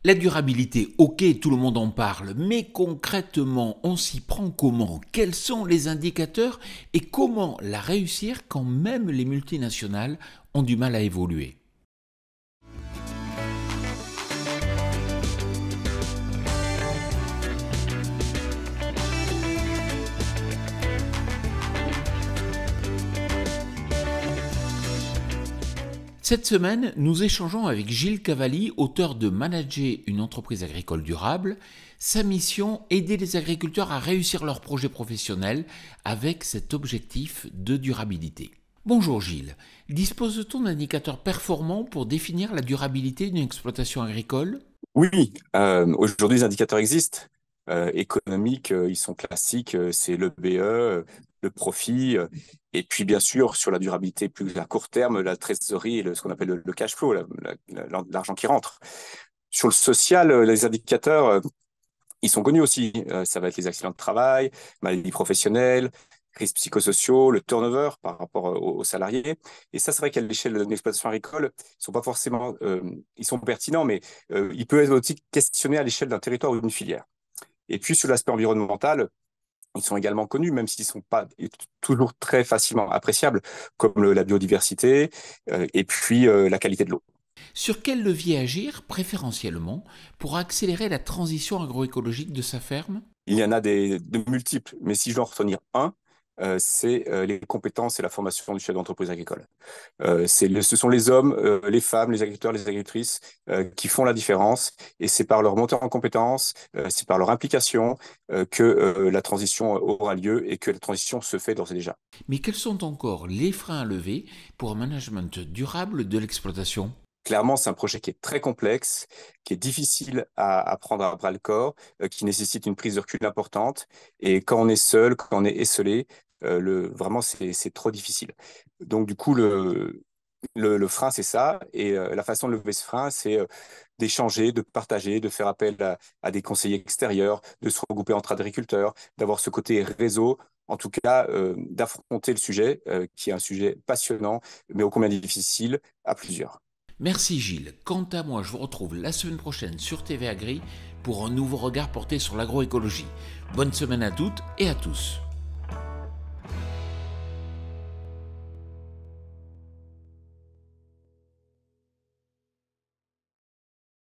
La durabilité, ok, tout le monde en parle, mais concrètement, on s'y prend comment? Quels sont les indicateurs et comment la réussir quand même les multinationales ont du mal à évoluer? Cette semaine, nous échangeons avec Gilles Cavalli, auteur de Manager une entreprise agricole durable. Sa mission, aider les agriculteurs à réussir leurs projets professionnels avec cet objectif de durabilité. Bonjour Gilles, dispose-t-on d'indicateurs performants pour définir la durabilité d'une exploitation agricole? Oui, aujourd'hui les indicateurs existent. Économiques, ils sont classiques, c'est le BE, le profit, et puis bien sûr sur la durabilité plus à court terme, la trésorerie, ce qu'on appelle le cash flow, l'argent qui rentre. Sur le social, les indicateurs, ils sont connus aussi. Ça va être les accidents de travail, maladies professionnelles, risques psychosociaux, le turnover par rapport aux salariés. Et ça, c'est vrai qu'à l'échelle d'une exploitation agricole, ils sont pas forcément, ils sont pertinents, mais ils peuvent être aussi questionnés à l'échelle d'un territoire ou d'une filière. Et puis sur l'aspect environnemental, ils sont également connus, même s'ils ne sont pas toujours très facilement appréciables, comme la biodiversité et puis la qualité de l'eau. Sur quel levier agir, préférentiellement, pour accélérer la transition agroécologique de sa ferme? Il y en a de multiples, mais si je dois en retenir un, c'est les compétences et la formation du chef d'entreprise agricole. Ce sont les hommes, les femmes, les agriculteurs, les agricultrices qui font la différence, et c'est par leur montée en compétences, c'est par leur implication que la transition aura lieu et que la transition se fait d'ores et déjà. Mais quels sont encore les freins à lever pour un management durable de l'exploitation? Clairement, c'est un projet qui est très complexe, qui est difficile à prendre à bras le corps, qui nécessite une prise de recul importante. Et quand on est seul, quand on est esselé, vraiment, c'est trop difficile. Donc, du coup, le frein, c'est ça. Et la façon de lever ce frein, c'est d'échanger, de partager, de faire appel à des conseillers extérieurs, de se regrouper entre agriculteurs, d'avoir ce côté réseau. En tout cas, d'affronter le sujet, qui est un sujet passionnant, mais ô combien difficile, à plusieurs. Merci Gilles. Quant à moi, je vous retrouve la semaine prochaine sur TV Agri pour un nouveau regard porté sur l'agroécologie. Bonne semaine à toutes et à tous.